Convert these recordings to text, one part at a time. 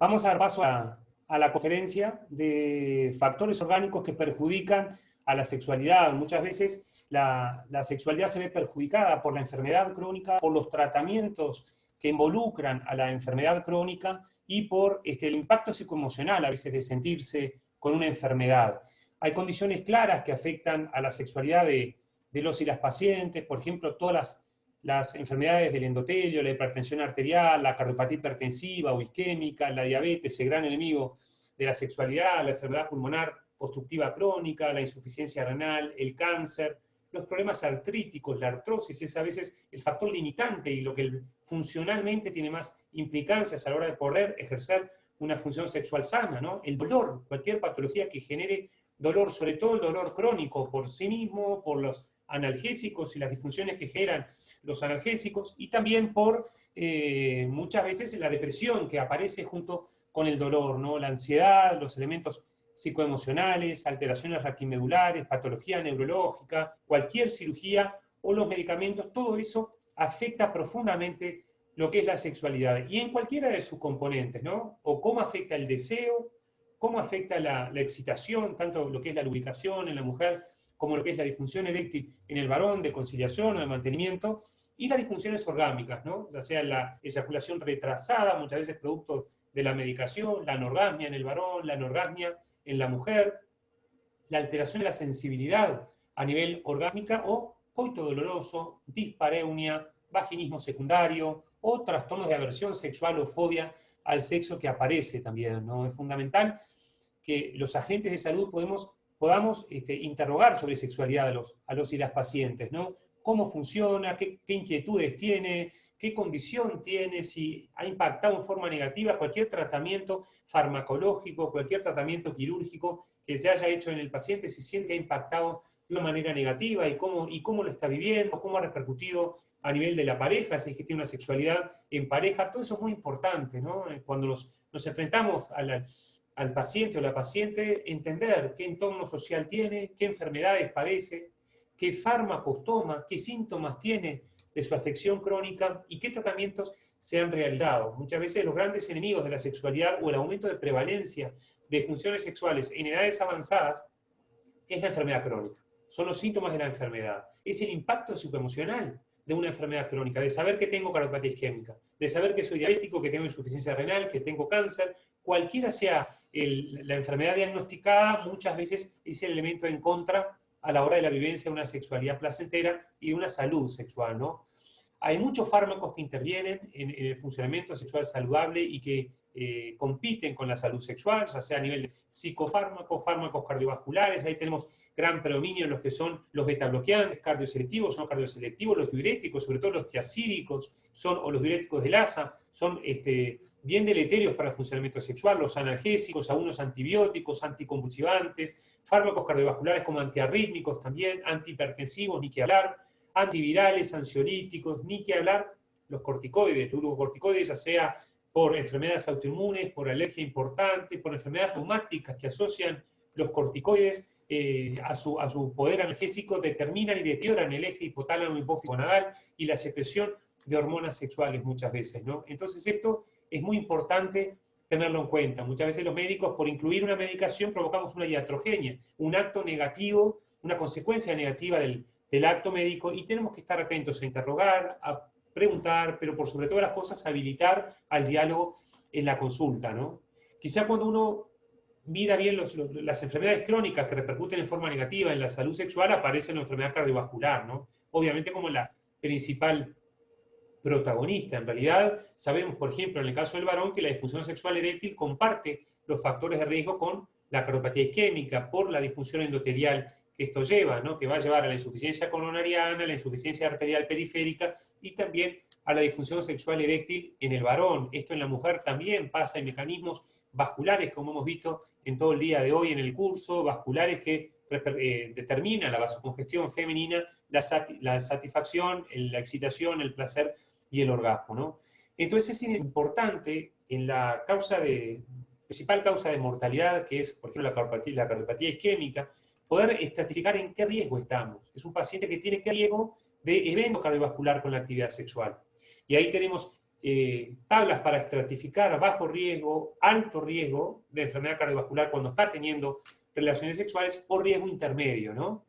Vamos a dar paso a la conferencia de factores orgánicos que perjudican a la sexualidad. Muchas veces la sexualidad se ve perjudicada por la enfermedad crónica, por los tratamientos que involucran a la enfermedad crónica y por el impacto psicoemocional a veces de sentirse con una enfermedad. Hay condiciones claras que afectan a la sexualidad de los y las pacientes, por ejemplo, todas las enfermedades del endotelio, la hipertensión arterial, la cardiopatía hipertensiva o isquémica, la diabetes, el gran enemigo de la sexualidad, la enfermedad pulmonar obstructiva crónica, la insuficiencia renal, el cáncer, los problemas artríticos, la artrosis es a veces el factor limitante y lo que funcionalmente tiene más implicancias a la hora de poder ejercer una función sexual sana, ¿no? El dolor, cualquier patología que genere dolor, sobre todo el dolor crónico por sí mismo, por los analgésicos y las disfunciones que generan los analgésicos, y también por muchas veces la depresión que aparece junto con el dolor, ¿no? La ansiedad, los elementos psicoemocionales, alteraciones raquimedulares, patología neurológica, cualquier cirugía o los medicamentos, todo eso afecta profundamente lo que es la sexualidad, y en cualquiera de sus componentes, ¿no? O cómo afecta el deseo, cómo afecta la excitación, tanto lo que es la lubricación en la mujer, como lo que es la disfunción eréctil en el varón, de conciliación o de mantenimiento, y las disfunciones orgánicas, ¿no? Ya sea la eyaculación retrasada, muchas veces producto de la medicación, la anorgasmia en el varón, la anorgasmia en la mujer, la alteración de la sensibilidad a nivel orgásmica o coito doloroso, dispareunia, vaginismo secundario o trastornos de aversión sexual o fobia al sexo que aparece también, ¿no? Es fundamental que los agentes de salud podamos interrogar sobre sexualidad a los y las pacientes, ¿no? Cómo funciona, qué inquietudes tiene, qué condición tiene, si ha impactado en forma negativa cualquier tratamiento farmacológico, cualquier tratamiento quirúrgico que se haya hecho en el paciente, si siente que ha impactado de una manera negativa y cómo lo está viviendo, cómo ha repercutido a nivel de la pareja, si es que tiene una sexualidad en pareja. Todo eso es muy importante, ¿no? Cuando nos enfrentamos al paciente o la paciente, entender qué entorno social tiene, qué enfermedades padece, qué fármacos toma, qué síntomas tiene de su afección crónica y qué tratamientos se han realizado. Muchas veces los grandes enemigos de la sexualidad o el aumento de prevalencia de funciones sexuales en edades avanzadas es la enfermedad crónica. Son los síntomas de la enfermedad. Es el impacto psicoemocional de una enfermedad crónica, de saber que tengo cardiopatía isquémica, de saber que soy diabético, que tengo insuficiencia renal, que tengo cáncer, cualquiera sea la enfermedad diagnosticada, muchas veces es el elemento en contra a la hora de la vivencia de una sexualidad placentera y de una salud sexual, ¿no? Hay muchos fármacos que intervienen en el funcionamiento sexual saludable y que compiten con la salud sexual, ya sea a nivel de psicofármacos, fármacos cardiovasculares. Ahí tenemos gran predominio en los que son los betabloqueantes, cardioselectivos, no cardioselectivos, los diuréticos, sobre todo los tiacídicos, o los diuréticos del ASA, son bien deleterios para el funcionamiento sexual, los analgésicos, algunos antibióticos, anticonvulsivantes, fármacos cardiovasculares como antiarrítmicos también, antihipertensivos, ni que hablar, antivirales, ansiolíticos, ni que hablar los corticoides, los glucocorticoides, ya sea por enfermedades autoinmunes, por alergia importante, por enfermedades reumáticas que asocian los corticoides a su poder analgésico, determinan y deterioran el eje hipotálamo hipófiso gonadal y la secreción de hormonas sexuales muchas veces, ¿no? Entonces esto es muy importante tenerlo en cuenta. Muchas veces los médicos, por incluir una medicación, provocamos una iatrogenia, un acto negativo, una consecuencia negativa del acto médico, y tenemos que estar atentos a interrogar, a preguntar, pero por sobre todas las cosas habilitar al diálogo en la consulta, ¿no? Quizá cuando uno mira bien las enfermedades crónicas que repercuten en forma negativa en la salud sexual, aparece la enfermedad cardiovascular, ¿no? Obviamente como la principal protagonista. En realidad, sabemos, por ejemplo, en el caso del varón, que la disfunción sexual eréctil comparte los factores de riesgo con la cardiopatía isquémica por la disfunción endotelial que esto lleva, ¿no? Que va a llevar a la insuficiencia coronariana, a la insuficiencia arterial periférica y también a la disfunción sexual eréctil en el varón. Esto en la mujer también pasa en mecanismos vasculares, como hemos visto en todo el día de hoy en el curso, vasculares que determinan la vasocongestión femenina, la satisfacción, la excitación, el placer y el orgasmo, ¿no? Entonces es importante en la principal causa de mortalidad, que es, por ejemplo, la cardiopatía isquémica, poder estratificar en qué riesgo estamos. Es un paciente que tiene qué riesgo de evento cardiovascular con la actividad sexual. Y ahí tenemos tablas para estratificar bajo riesgo, alto riesgo de enfermedad cardiovascular cuando está teniendo relaciones sexuales o riesgo intermedio, ¿no?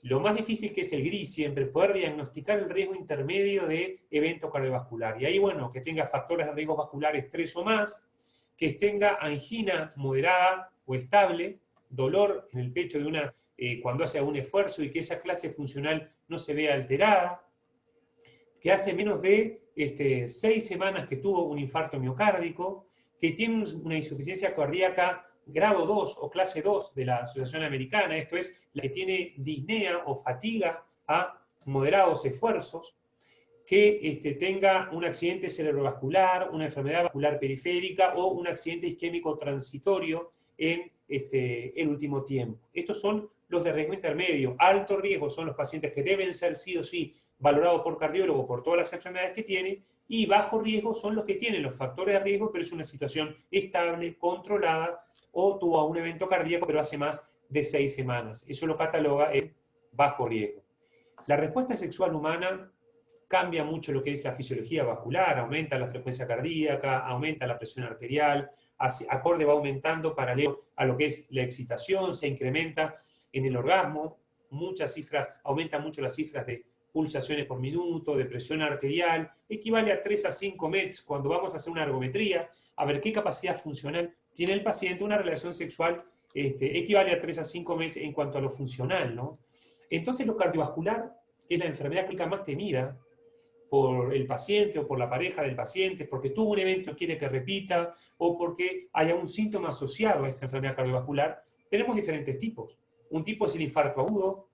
Lo más difícil que es el gris siempre, poder diagnosticar el riesgo intermedio de evento cardiovascular. Y ahí, bueno, que tenga factores de riesgo vasculares 3 o más, que tenga angina moderada o estable, dolor en el pecho de cuando hace algún esfuerzo y que esa clase funcional no se vea alterada, que hace menos de 6 semanas que tuvo un infarto miocárdico, que tiene una insuficiencia cardíaca grado 2 o clase 2 de la Asociación Americana, esto es, la que tiene disnea o fatiga a moderados esfuerzos, que tenga un accidente cerebrovascular, una enfermedad vascular periférica o un accidente isquémico transitorio en el último tiempo. Estos son los de riesgo intermedio. Alto riesgo son los pacientes que deben ser sí o sí valorados por cardiólogo por todas las enfermedades que tienen, y bajo riesgo son los que tienen los factores de riesgo, pero es una situación estable, controlada, o tuvo un evento cardíaco, pero hace más de 6 semanas. Eso lo cataloga en bajo riesgo. La respuesta sexual humana cambia mucho lo que es la fisiología vascular, aumenta la frecuencia cardíaca, aumenta la presión arterial, acorde va aumentando paralelo a lo que es la excitación, se incrementa en el orgasmo, muchas cifras, aumentan mucho las cifras de pulsaciones por minuto, de presión arterial, equivale a 3 a 5 METs cuando vamos a hacer una ergometría, a ver qué capacidad funcional tiene el paciente. Una relación sexual equivale a 3 a 5 METs en cuanto a lo funcional, ¿no? Entonces lo cardiovascular es la enfermedad crónica más temida por el paciente o por la pareja del paciente, porque tuvo un evento y quiere que repita, o porque haya un síntoma asociado a esta enfermedad cardiovascular. Tenemos diferentes tipos. Un tipo es el infarto agudo,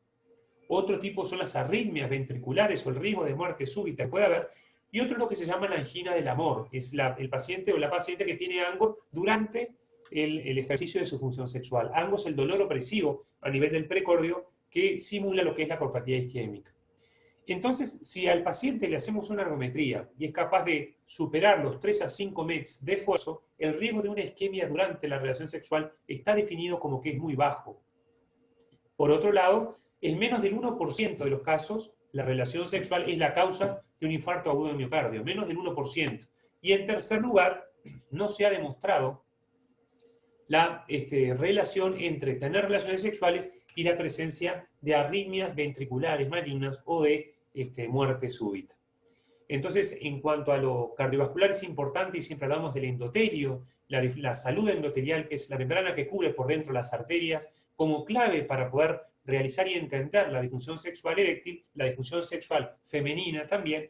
otro tipo son las arritmias ventriculares o el riesgo de muerte súbita que puede haber, y otro es lo que se llama la angina del amor, es el paciente o la paciente que tiene ANGO durante el ejercicio de su función sexual. ANGO es el dolor opresivo a nivel del precordio que simula lo que es la coropatía isquémica. Entonces, si al paciente le hacemos una ergometría y es capaz de superar los 3 a 5 METs de esfuerzo, el riesgo de una isquemia durante la relación sexual está definido como que es muy bajo. Por otro lado, en menos del 1% de los casos, la relación sexual es la causa de un infarto agudo de miocardio, menos del 1%. Y en tercer lugar, no se ha demostrado la relación entre tener relaciones sexuales y la presencia de arritmias ventriculares malignas o de muerte súbita. Entonces, en cuanto a lo cardiovascular es importante, y siempre hablamos del endotelio, la salud endotelial, que es la membrana que cubre por dentro las arterias, como clave para poder realizar y entender la disfunción sexual eréctil, la disfunción sexual femenina también.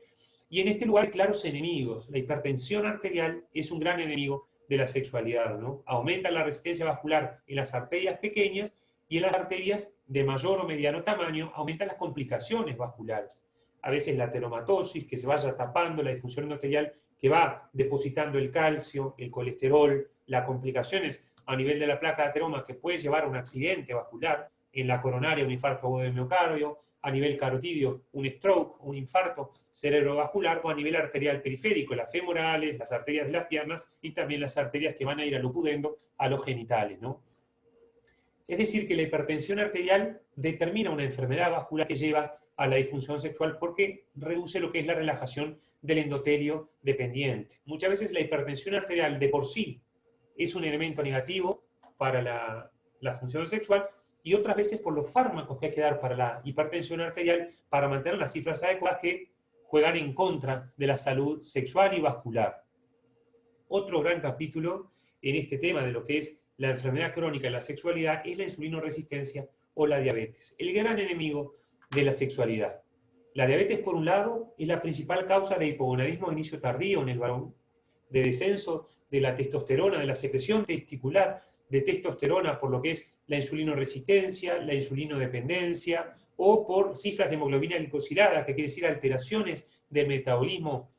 Y en este lugar hay claros enemigos. La hipertensión arterial es un gran enemigo de la sexualidad, ¿no? Aumenta la resistencia vascular en las arterias pequeñas, y en las arterias de mayor o mediano tamaño aumentan las complicaciones vasculares. A veces la ateromatosis, que se vaya tapando, la disfunción endotelial que va depositando el calcio, el colesterol, las complicaciones a nivel de la placa de ateroma que puede llevar a un accidente vascular, en la coronaria un infarto agudo de miocardio, a nivel carotidio un stroke, un infarto cerebrovascular, o a nivel arterial periférico, las femorales, las arterias de las piernas y también las arterias que van a ir a lo pudendo, a los genitales, ¿no? Es decir, que la hipertensión arterial determina una enfermedad vascular que lleva a la disfunción sexual porque reduce lo que es la relajación del endotelio dependiente. Muchas veces la hipertensión arterial de por sí es un elemento negativo para la función sexual, y otras veces por los fármacos que hay que dar para la hipertensión arterial para mantener las cifras adecuadas, que juegan en contra de la salud sexual y vascular. Otro gran capítulo en este tema de lo que es la enfermedad crónica de la sexualidad es la insulinoresistencia o la diabetes, el gran enemigo de la sexualidad. La diabetes, por un lado, es la principal causa de hipogonadismo de inicio tardío en el varón, de descenso de la testosterona, de la secreción testicular de testosterona por lo que es la insulinoresistencia, la insulinodependencia, o por cifras de hemoglobina glicosilada, que quiere decir alteraciones del metabolismo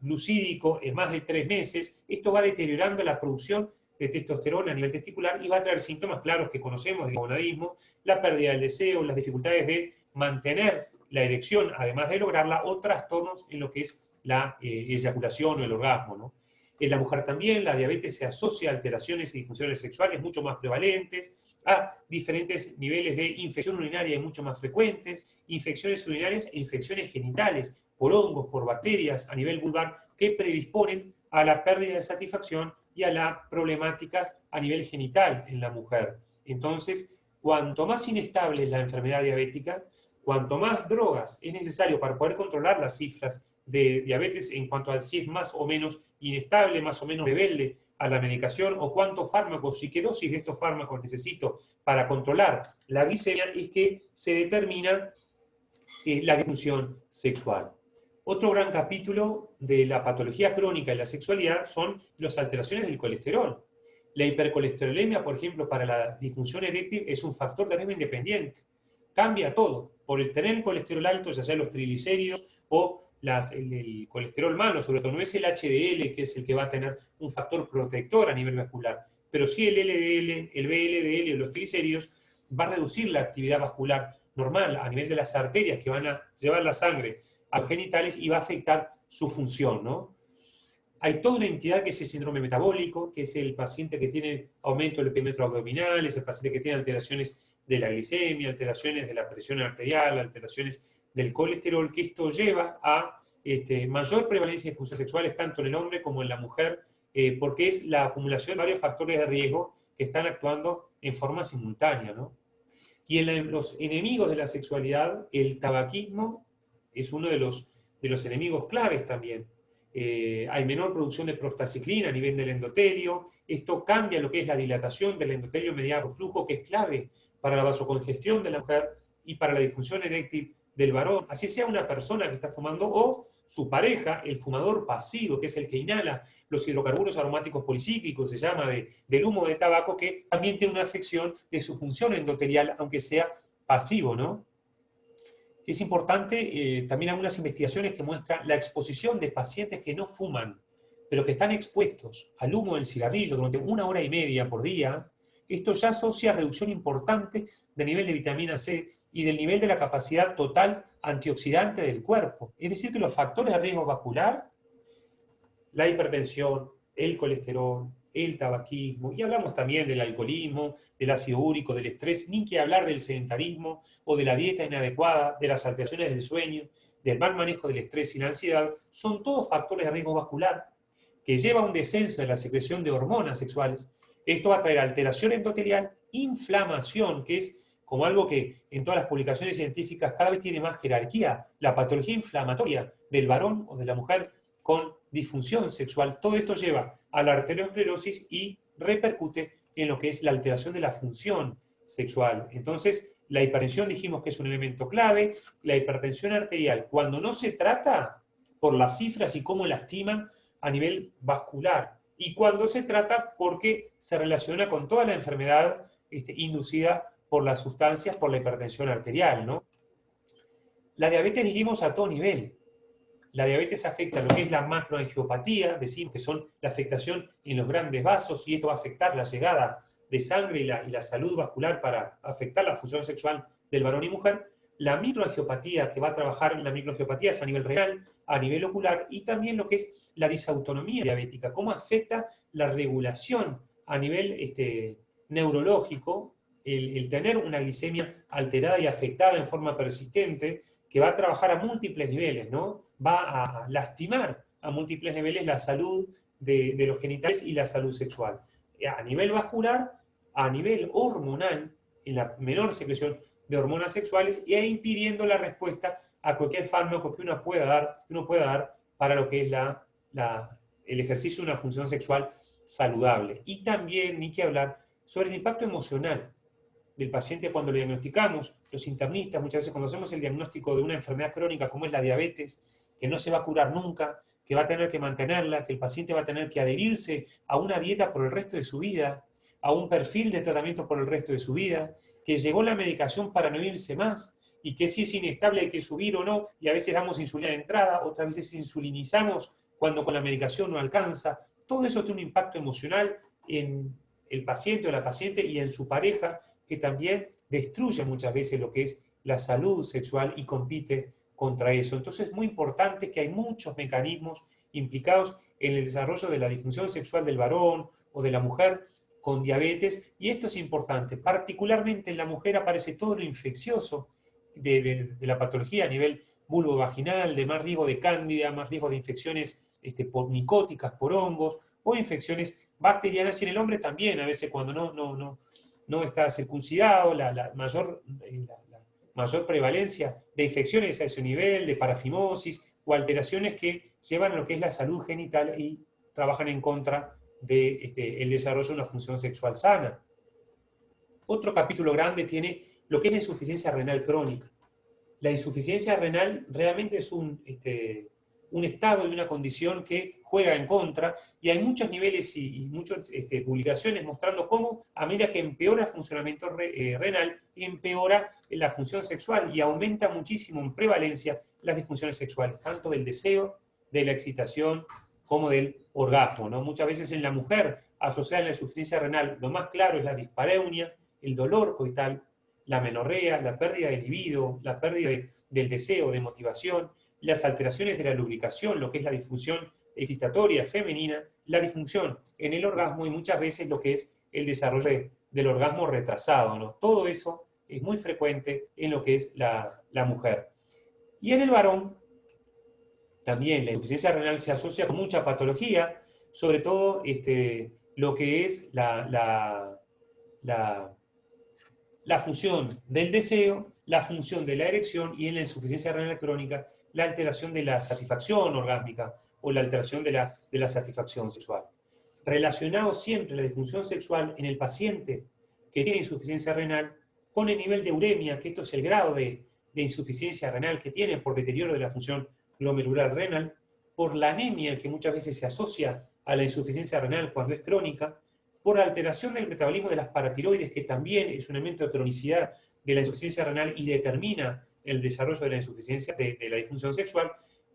glucídico en más de 3 meses. Esto va deteriorando la producción de testosterona a nivel testicular y va a traer síntomas claros que conocemos del hipogonadismo: la pérdida del deseo, las dificultades de mantener la erección, además de lograrla, o trastornos en lo que es la eyaculación o el orgasmo, ¿no? En la mujer también la diabetes se asocia a alteraciones y disfunciones sexuales mucho más prevalentes, a diferentes niveles de infección urinaria mucho más frecuentes, infecciones urinarias e infecciones genitales por hongos, por bacterias a nivel vulvar que predisponen a la pérdida de satisfacción y a la problemática a nivel genital en la mujer. Entonces, cuanto más inestable es la enfermedad diabética, cuanto más drogas es necesario para poder controlar las cifras de diabetes en cuanto a si es más o menos inestable, más o menos rebelde a la medicación, o cuántos fármacos y qué dosis de estos fármacos necesito para controlar la glicemia, es que se determina la disfunción sexual. Otro gran capítulo de la patología crónica y la sexualidad son las alteraciones del colesterol. La hipercolesterolemia, por ejemplo, para la disfunción eréctil es un factor de riesgo independiente. Cambia todo. Por el tener el colesterol alto, ya sea los triglicéridos o el colesterol malo, sobre todo no es el HDL, que es el que va a tener un factor protector a nivel vascular, pero sí el LDL, el VLDL o los triglicéridos va a reducir la actividad vascular normal a nivel de las arterias que van a llevar la sangre a los genitales y va a afectar su función, ¿no? Hay toda una entidad que es el síndrome metabólico, que es el paciente que tiene aumento del perímetro abdominal, es el paciente que tiene alteraciones de la glicemia, alteraciones de la presión arterial, alteraciones del colesterol, que esto lleva a mayor prevalencia de disfunciones sexuales tanto en el hombre como en la mujer, porque es la acumulación de varios factores de riesgo que están actuando en forma simultánea, ¿no? Y en los enemigos de la sexualidad, el tabaquismo es uno de los enemigos claves también. Hay menor producción de prostaciclina a nivel del endotelio. Esto cambia lo que es la dilatación del endotelio mediado por flujo, que es clave para la vasocongestión de la mujer y para la disfunción eréctil del varón. Así sea una persona que está fumando o su pareja, el fumador pasivo, que es el que inhala los hidrocarburos aromáticos policíclicos, se llama del humo de tabaco, que también tiene una afección de su función endotelial, aunque sea pasivo, ¿no? Es importante también algunas investigaciones que muestran la exposición de pacientes que no fuman, pero que están expuestos al humo del cigarrillo durante 1 hora y media por día. Esto ya asocia reducción importante del nivel de vitamina C y del nivel de la capacidad total antioxidante del cuerpo. Es decir, que los factores de riesgo vascular, la hipertensión, el colesterol, el tabaquismo, y hablamos también del alcoholismo, del ácido úrico, del estrés, ni que hablar del sedentarismo o de la dieta inadecuada, de las alteraciones del sueño, del mal manejo del estrés y la ansiedad, son todos factores de riesgo vascular que lleva a un descenso de la secreción de hormonas sexuales. Esto va a traer alteración endotelial, inflamación, que es como algo que en todas las publicaciones científicas cada vez tiene más jerarquía, la patología inflamatoria del varón o de la mujer con disfunción sexual. Todo esto lleva a la arteriosclerosis y repercute en lo que es la alteración de la función sexual. Entonces, la hipertensión dijimos que es un elemento clave. La hipertensión arterial, cuando no se trata por las cifras y cómo lastima a nivel vascular, y cuando se trata porque se relaciona con toda la enfermedad inducida por las sustancias, por la hipertensión arterial, ¿no? La diabetes dijimos a todo nivel. La diabetes afecta lo que es la macroangiopatía, decimos que son la afectación en los grandes vasos, y esto va a afectar la llegada de sangre y la salud vascular para afectar la función sexual del varón y mujer. La microangiopatía, que va a trabajar en la microangiopatía es a nivel renal, a nivel ocular, y también lo que es la disautonomía diabética, cómo afecta la regulación a nivel neurológico, el tener una glicemia alterada y afectada en forma persistente, que va a trabajar a múltiples niveles, ¿no? Va a lastimar a múltiples niveles la salud de los genitales y la salud sexual. A nivel vascular, a nivel hormonal, en la menor secreción de hormonas sexuales, e impidiendo la respuesta a cualquier fármaco que uno pueda dar para lo que es el ejercicio de una función sexual saludable. Y también, ni que hablar, sobre el impacto emocional del paciente cuando lo diagnosticamos. Los internistas, muchas veces cuando hacemos el diagnóstico de una enfermedad crónica como es la diabetes, que no se va a curar nunca, que va a tener que mantenerla, que el paciente va a tener que adherirse a una dieta por el resto de su vida, a un perfil de tratamiento por el resto de su vida, que llegó la medicación para no irse más, y que si es inestable hay que subir o no, y a veces damos insulina de entrada, otras veces insulinizamos cuando con la medicación no alcanza. Todo eso tiene un impacto emocional en el paciente o la paciente y en su pareja, que también destruye muchas veces lo que es la salud sexual y compite contra eso. Entonces es muy importante que hay muchos mecanismos implicados en el desarrollo de la disfunción sexual del varón o de la mujer con diabetes, y esto es importante. Particularmente en la mujer aparece todo lo infeccioso de la patología a nivel vulvovaginal, de más riesgo de cándida, más riesgo de infecciones micóticas por hongos, o infecciones bacterianas, y en el hombre también, a veces cuando no está circuncidado, la mayor prevalencia de infecciones a ese nivel, de parafimosis, o alteraciones que llevan a lo que es la salud genital y trabajan en contra del desarrollo de una función sexual sana. Otro capítulo grande tiene lo que es la insuficiencia renal crónica. La insuficiencia renal realmente es un estado y una condición que juega en contra, y hay muchos niveles y muchas publicaciones mostrando cómo a medida que empeora el funcionamiento renal, empeora la función sexual y aumenta muchísimo en prevalencia las disfunciones sexuales, tanto del deseo, de la excitación, como del orgasmo, ¿no? Muchas veces en la mujer, asociada a la insuficiencia renal, lo más claro es la dispareunia, el dolor coital, la menorrea, la pérdida de libido, la pérdida del deseo, de motivación, las alteraciones de la lubricación, lo que es la disfunción excitatoria femenina, la disfunción en el orgasmo y muchas veces lo que es el desarrollo del orgasmo retrasado, ¿no? Todo eso es muy frecuente en lo que es la mujer. Y en el varón, también la insuficiencia renal se asocia con mucha patología, sobre todo lo que es la función del deseo, la función de la erección, y en la insuficiencia renal crónica, la alteración de la satisfacción orgásmica o la alteración de la satisfacción sexual. Relacionado siempre la disfunción sexual en el paciente que tiene insuficiencia renal con el nivel de uremia, que esto es el grado de insuficiencia renal que tiene por deterioro de la función glomerular renal, por la anemia que muchas veces se asocia a la insuficiencia renal cuando es crónica, por alteración del metabolismo de las paratiroides, que también es un elemento de cronicidad de la insuficiencia renal y determina el desarrollo de la insuficiencia de la disfunción sexual,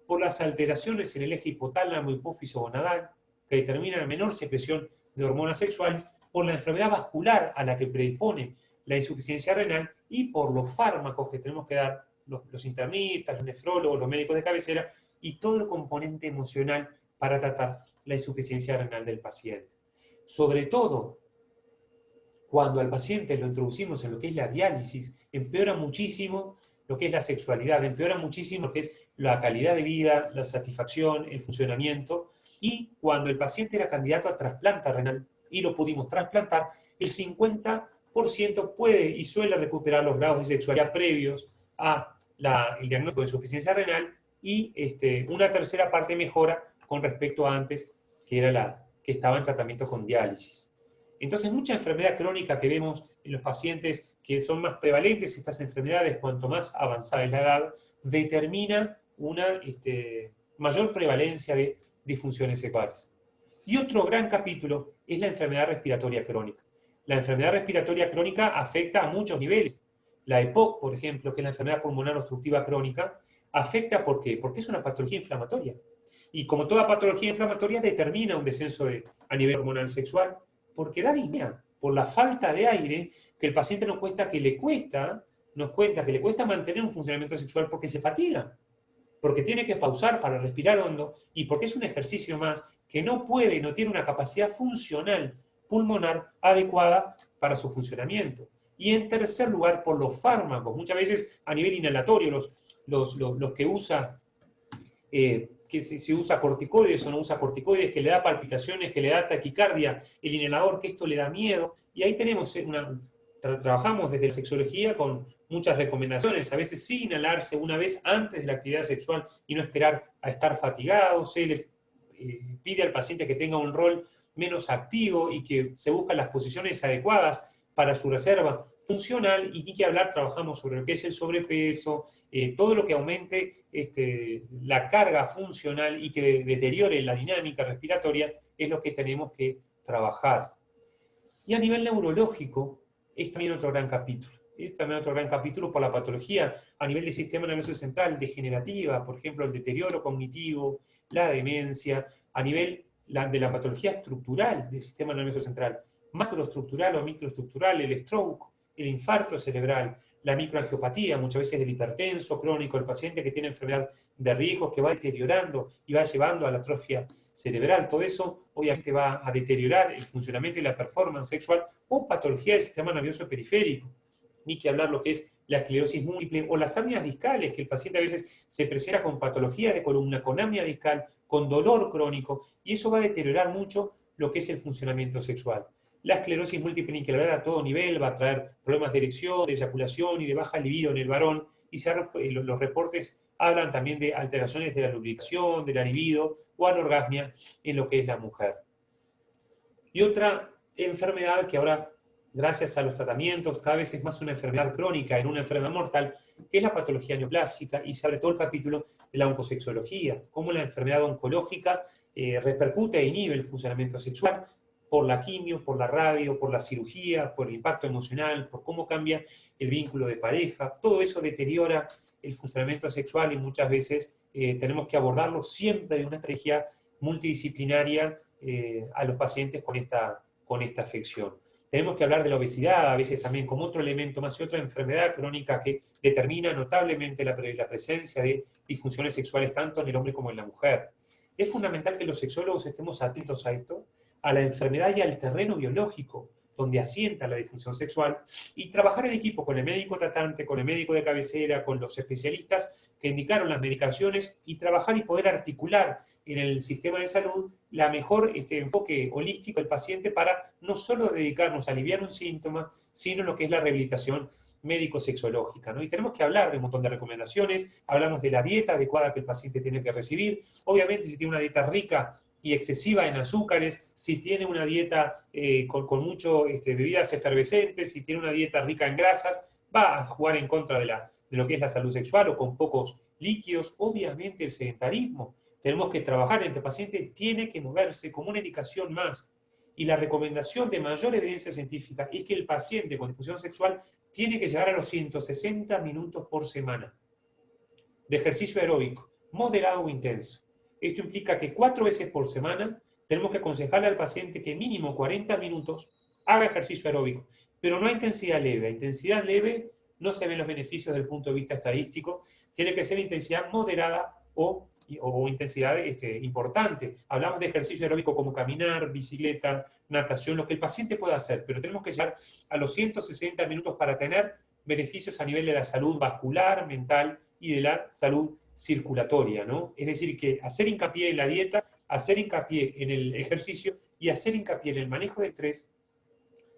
por las alteraciones en el eje hipotálamo hipófiso gonadal, que determinan la menor secreción de hormonas sexuales, por la enfermedad vascular a la que predispone la insuficiencia renal, y por los fármacos que tenemos que dar los internistas, los nefrólogos, los médicos de cabecera, y todo el componente emocional para tratar la insuficiencia renal del paciente. Sobre todo, cuando al paciente lo introducimos en lo que es la diálisis, empeora muchísimo lo que es la sexualidad, empeora muchísimo lo que es la calidad de vida, la satisfacción, el funcionamiento, y cuando el paciente era candidato a trasplante renal y lo pudimos trasplantar, el 50% puede y suele recuperar los grados de sexualidad previos a el diagnóstico de insuficiencia renal, y una tercera parte mejora con respecto a antes, que era que estaba en tratamiento con diálisis. Entonces, mucha enfermedad crónica que vemos en los pacientes que son más prevalentes, estas enfermedades, cuanto más avanzada es la edad, determina una mayor prevalencia de disfunciones sexuales. Y otro gran capítulo es la enfermedad respiratoria crónica. La enfermedad respiratoria crónica afecta a muchos niveles. La EPOC, por ejemplo, que es la enfermedad pulmonar obstructiva crónica, afecta ¿por qué? Porque es una patología inflamatoria. Y como toda patología inflamatoria, determina un descenso a nivel hormonal sexual, porque da disnea, por la falta de aire, que el paciente nos cuenta que le cuesta mantener un funcionamiento sexual, porque se fatiga, porque tiene que pausar para respirar hondo, y porque es un ejercicio más que no tiene una capacidad funcional pulmonar adecuada para su funcionamiento. Y en tercer lugar, por los fármacos, muchas veces a nivel inhalatorio, los que usa, que se usa corticoides o no usa corticoides, que le da palpitaciones, que le da taquicardia, el inhalador, que esto le da miedo, y ahí tenemos trabajamos desde la sexología con muchas recomendaciones, a veces sí inhalarse una vez antes de la actividad sexual y no esperar a estar fatigado. Se le pide al paciente que tenga un rol menos activo y que se buscan las posiciones adecuadas para su reserva funcional, y ni que hablar, trabajamos sobre lo que es el sobrepeso, todo lo que aumente la carga funcional y que deteriore la dinámica respiratoria, es lo que tenemos que trabajar. Y a nivel neurológico, es también otro gran capítulo. Es también otro gran capítulo por la patología a nivel del sistema nervioso central degenerativa, por ejemplo, el deterioro cognitivo, la demencia, a nivel de la patología estructural del sistema nervioso central, macroestructural o microestructural, el stroke, el infarto cerebral, la microangiopatía, muchas veces del hipertenso crónico, el paciente que tiene enfermedad de riesgo que va deteriorando y va llevando a la atrofia cerebral. Todo eso obviamente va a deteriorar el funcionamiento y la performance sexual, o patología del sistema nervioso periférico, ni que hablar lo que es la esclerosis múltiple, o las hernias discales, que el paciente a veces se presenta con patología de columna, con hernia discal, con dolor crónico, y eso va a deteriorar mucho lo que es el funcionamiento sexual. La esclerosis múltiple, ni que hablar a todo nivel, va a traer problemas de erección, de eyaculación y de baja libido en el varón, y los reportes hablan también de alteraciones de la lubricación, de la libido o anorgasmia en lo que es la mujer. Y otra enfermedad que ahora, gracias a los tratamientos, cada vez es más una enfermedad crónica en una enfermedad mortal, que es la patología neoplásica, y se abre todo el capítulo de la oncosexología, cómo la enfermedad oncológica repercute e inhibe el funcionamiento sexual por la quimio, por la radio, por la cirugía, por el impacto emocional, por cómo cambia el vínculo de pareja. Todo eso deteriora el funcionamiento sexual y muchas veces tenemos que abordarlo siempre de una estrategia multidisciplinaria a los pacientes con esta afección. Tenemos que hablar de la obesidad, a veces también como otro elemento más y otra enfermedad crónica que determina notablemente la presencia de disfunciones sexuales tanto en el hombre como en la mujer. Es fundamental que los sexólogos estemos atentos a esto, a la enfermedad y al terreno biológico donde asienta la disfunción sexual, y trabajar en equipo con el médico tratante, con el médico de cabecera, con los especialistas que indicaron las medicaciones, y trabajar y poder articular en el sistema de salud la mejor enfoque holístico del paciente para no solo dedicarnos a aliviar un síntoma, sino lo que es la rehabilitación médico-sexológica, ¿no? Y tenemos que hablar de un montón de recomendaciones, hablamos de la dieta adecuada que el paciente tiene que recibir, obviamente si tiene una dieta rica y excesiva en azúcares, si tiene una dieta con mucho bebidas efervescentes, si tiene una dieta rica en grasas, va a jugar en contra de lo que es la salud sexual, o con pocos líquidos. Obviamente el sedentarismo, tenemos que trabajar, este paciente tiene que moverse como una indicación más. Y la recomendación de mayor evidencia científica es que el paciente con disfunción sexual tiene que llegar a los 160 minutos por semana de ejercicio aeróbico, moderado o intenso. Esto implica que 4 veces por semana tenemos que aconsejarle al paciente que mínimo 40 minutos haga ejercicio aeróbico, pero no a intensidad leve. A intensidad leve no se ven los beneficios desde el punto de vista estadístico, tiene que ser intensidad moderada o intensidad importante. Hablamos de ejercicio aeróbico como caminar, bicicleta, natación, lo que el paciente pueda hacer, pero tenemos que llegar a los 160 minutos para tener beneficios a nivel de la salud vascular, mental y de la salud circulatoria, ¿no? Es decir, que hacer hincapié en la dieta, hacer hincapié en el ejercicio y hacer hincapié en el manejo del estrés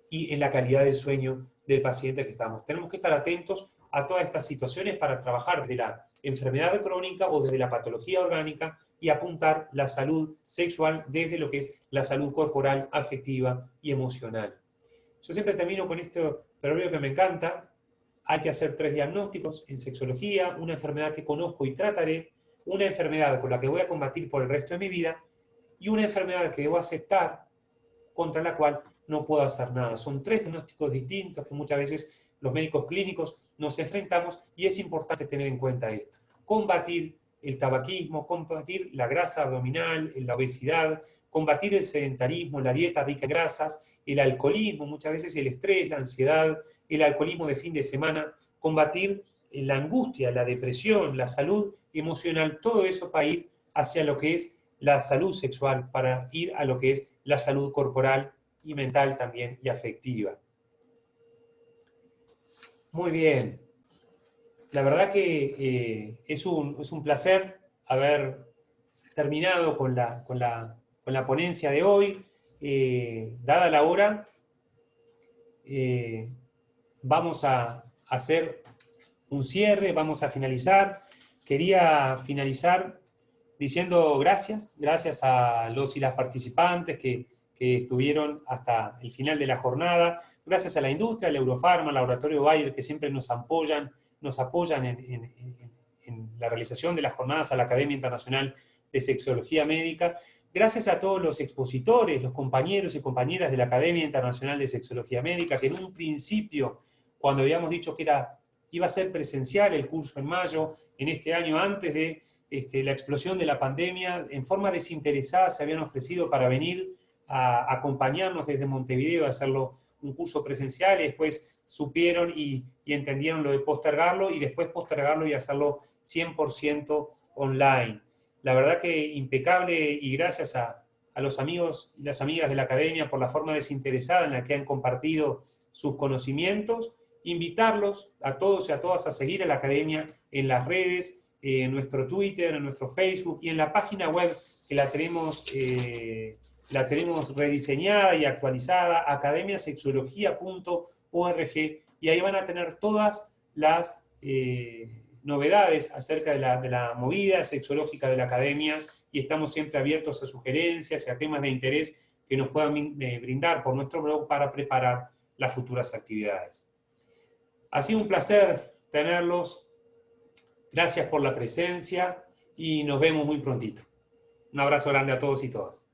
y en la calidad del sueño del paciente que estamos. Tenemos que estar atentos a todas estas situaciones para trabajar desde la enfermedad crónica o desde la patología orgánica y apuntar la salud sexual desde lo que es la salud corporal, afectiva y emocional. Yo siempre termino con este proverbio que me encanta: hay que hacer 3 diagnósticos en sexología: una enfermedad que conozco y trataré, una enfermedad con la que voy a combatir por el resto de mi vida, y una enfermedad que debo aceptar, contra la cual no puedo hacer nada. Son 3 diagnósticos distintos que muchas veces los médicos clínicos nos enfrentamos, y es importante tener en cuenta esto. Combatir el tabaquismo, combatir la grasa abdominal, la obesidad, combatir el sedentarismo, la dieta rica en grasas, el alcoholismo, muchas veces el estrés, la ansiedad, el alcoholismo de fin de semana, combatir la angustia, la depresión, la salud emocional, todo eso para ir hacia lo que es la salud sexual, para ir a lo que es la salud corporal y mental también, y afectiva. Muy bien. La verdad que es un placer haber terminado con la ponencia de hoy. Dada la hora, vamos a hacer un cierre, vamos a finalizar. Quería finalizar diciendo gracias a los y las participantes que estuvieron hasta el final de la jornada, gracias a la industria, al Eurofarma, al Laboratorio Bayer, que siempre nos apoyan en la realización de las jornadas, a la Academia Internacional de Sexología Médica. Gracias a todos los expositores, los compañeros y compañeras de la Academia Internacional de Sexología Médica, que en un principio, cuando habíamos dicho que iba a ser presencial el curso en mayo, en este año, antes de la explosión de la pandemia, en forma desinteresada se habían ofrecido para venir a acompañarnos desde Montevideo, a hacerlo un curso presencial, y después supieron y entendieron lo de postergarlo, y después postergarlo y hacerlo 100% online. La verdad que impecable, y gracias a los amigos y las amigas de la academia por la forma desinteresada en la que han compartido sus conocimientos, invitarlos a todos y a todas a seguir a la Academia en las redes, en nuestro Twitter, en nuestro Facebook y en la página web que la tenemos rediseñada y actualizada, academiasexología.org, y ahí van a tener todas las novedades acerca de la movida sexológica de la Academia, y estamos siempre abiertos a sugerencias y a temas de interés que nos puedan brindar por nuestro blog para preparar las futuras actividades. Ha sido un placer tenerlos. Gracias por la presencia y nos vemos muy prontito. Un abrazo grande a todos y todas.